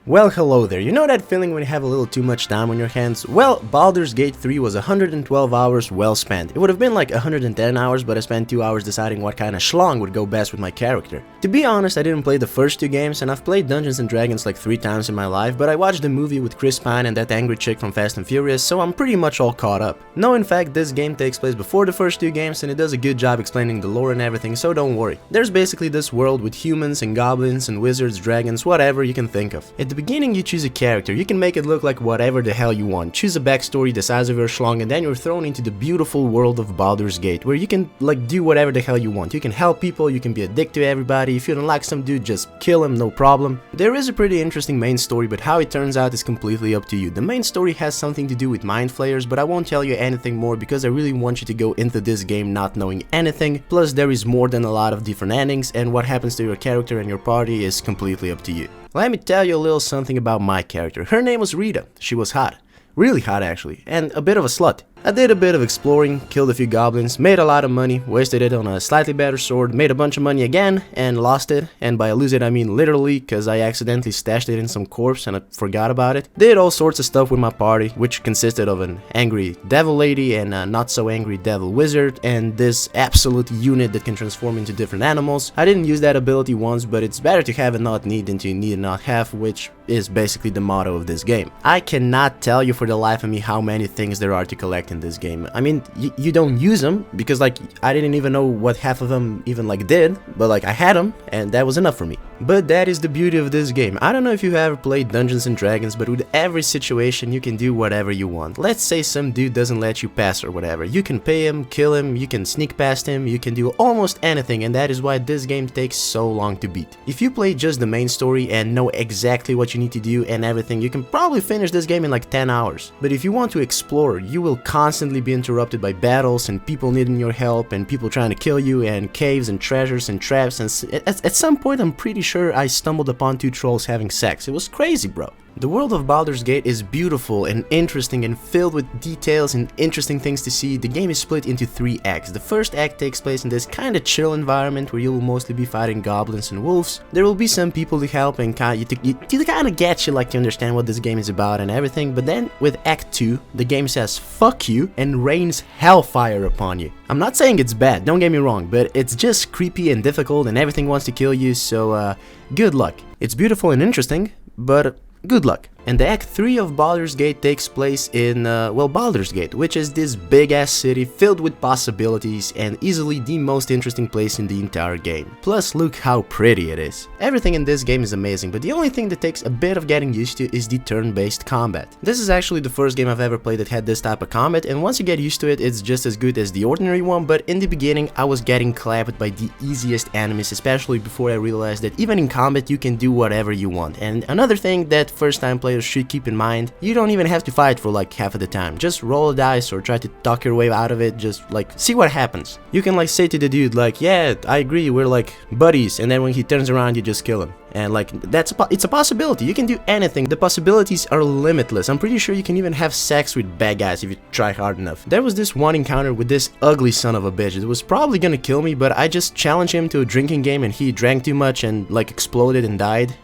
Well, hello there. You know that feeling when you have a little too much time on your hands? Well, Baldur's Gate 3 was 112 hours well spent. It would have been like 110 hours, but I spent 2 hours deciding what kind of schlong would go best with my character. To be honest, I didn't play the first two games, and I've played Dungeons & Dragons like 3 times in my life, but I watched the movie with Chris Pine and that angry chick from Fast and Furious, so I'm pretty much all caught up. No, in fact, this game takes place before the first two games, and it does a good job explaining the lore and everything, so don't worry. There's basically this world with humans and goblins and wizards, dragons, whatever you can think of. At the beginning, you choose a character. You can make it look like whatever the hell you want. Choose a backstory the size of your schlong, and then you're thrown into the beautiful world of Baldur's Gate, where you can like do whatever the hell you want. You can help people, you can be a dick to everybody. If you don't like some dude, just kill him, no problem. There is a pretty interesting main story, but how it turns out is completely up to you. The main story has something to do with mind flayers, but I won't tell you anything more because I really want you to go into this game not knowing anything. Plus, there is more than a lot of different endings, and what happens to your character and your party is completely up to you. Let me tell you a little something about my character. Her name was Rita. She was hot. Really hot actually, and a bit of a slut. I did a bit of exploring, killed a few goblins, made a lot of money, wasted it on a slightly better sword, made a bunch of money again, and lost it. And by lose it I mean literally, cause I accidentally stashed it in some corpse and I forgot about it. Did all sorts of stuff with my party, which consisted of an angry devil lady and a not so angry devil wizard, and this absolute unit that can transform into different animals. I didn't use that ability once, but it's better to have and not need than to need and not have, which is basically the motto of this game. I cannot tell you for the life of me how many things there are to collect in this game. I mean, you don't use them because like I didn't even know what half of them even like did, but like I had them and that was enough for me. But that is the beauty of this game. I don't know if you ever played Dungeons & Dragons, but with every situation you can do whatever you want. Let's say some dude doesn't let you pass or whatever. You can pay him, kill him, you can sneak past him, you can do almost anything, and that is why this game takes so long to beat. If you play just the main story and know exactly what you need to do and everything, you can probably finish this game in like 10 hours. But if you want to explore, you will constantly be interrupted by battles and people needing your help and people trying to kill you and caves and treasures and traps, and at some point I'm pretty sure I stumbled upon 2 trolls having sex. It was crazy, bro. The world of Baldur's Gate is beautiful and interesting and filled with details and interesting things to see. The game is split into 3 acts. The first act takes place in this kinda chill environment where you will mostly be fighting goblins and wolves. There will be some people to help and to kinda get you like to understand what this game is about and everything, but then with Act 2, the game says fuck you and rains hellfire upon you. I'm not saying it's bad, don't get me wrong, but it's just creepy and difficult and everything wants to kill you, so good luck. It's beautiful and interesting, but good luck. And the Act 3 of Baldur's Gate takes place in, well, Baldur's Gate, which is this big-ass city filled with possibilities and easily the most interesting place in the entire game. Plus, look how pretty it is. Everything in this game is amazing, but the only thing that takes a bit of getting used to is the turn-based combat. This is actually the first game I've ever played that had this type of combat, and once you get used to it, it's just as good as the ordinary one, but in the beginning, I was getting clapped by the easiest enemies, especially before I realized that even in combat, you can do whatever you want. And another thing that first-time players should keep in mind, you don't even have to fight for like half of the time. Just roll a dice or try to talk your way out of it, just like see what happens. You can like say to the dude like, yeah, I agree, we're like buddies, and then when he turns around you just kill him. And like it's a possibility. You can do anything. The possibilities are limitless. I'm pretty sure you can even have sex with bad guys if you try hard enough. There was this one encounter with this ugly son of a bitch. It was probably gonna kill me, but I just challenged him to a drinking game and he drank too much and like exploded and died.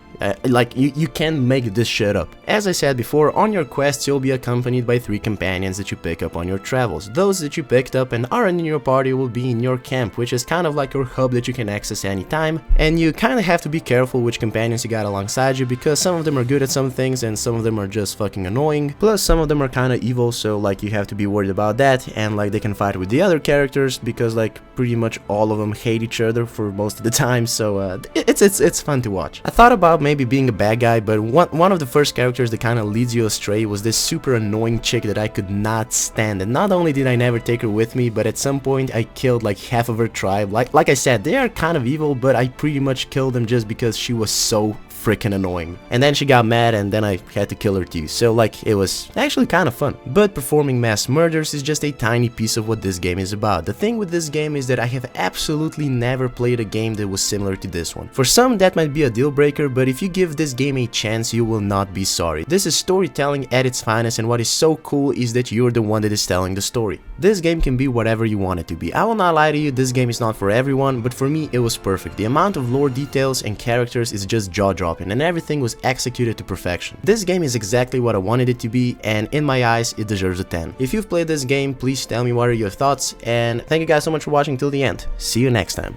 Like, you can't make this shit up. As I said before, on your quests you'll be accompanied by 3 companions that you pick up on your travels. Those that you picked up and aren't in your party will be in your camp, which is kind of like your hub that you can access anytime. And you kind of have to be careful which companions you got alongside you, because some of them are good at some things and some of them are just fucking annoying. Plus some of them are kind of evil, so like you have to be worried about that, and like they can fight with the other characters because like pretty much all of them hate each other for most of the time, so it's fun to watch. I thought about maybe being a bad guy, but one of the first characters that kind of leads you astray was this super annoying chick that I could not stand, and not only did I never take her with me, but at some point I killed like half of her tribe. Like I said, they are kind of evil, but I pretty much killed them just because she was so freaking annoying. And then she got mad and then I had to kill her too, so like it was actually kind of fun. But performing mass murders is just a tiny piece of what this game is about. The thing with this game is that I have absolutely never played a game that was similar to this one. For some that might be a deal breaker, but if you give this game a chance you will not be sorry. This is storytelling at its finest, and what is so cool is that you're the one that is telling the story. This game can be whatever you want it to be. I will not lie to you, this game is not for everyone, but for me it was perfect. The amount of lore details and characters is just jaw-dropping. broken, and everything was executed to perfection. This game is exactly what I wanted it to be, and in my eyes, it deserves a 10. If you've played this game, please tell me what are your thoughts, and thank you guys so much for watching till the end. See you next time.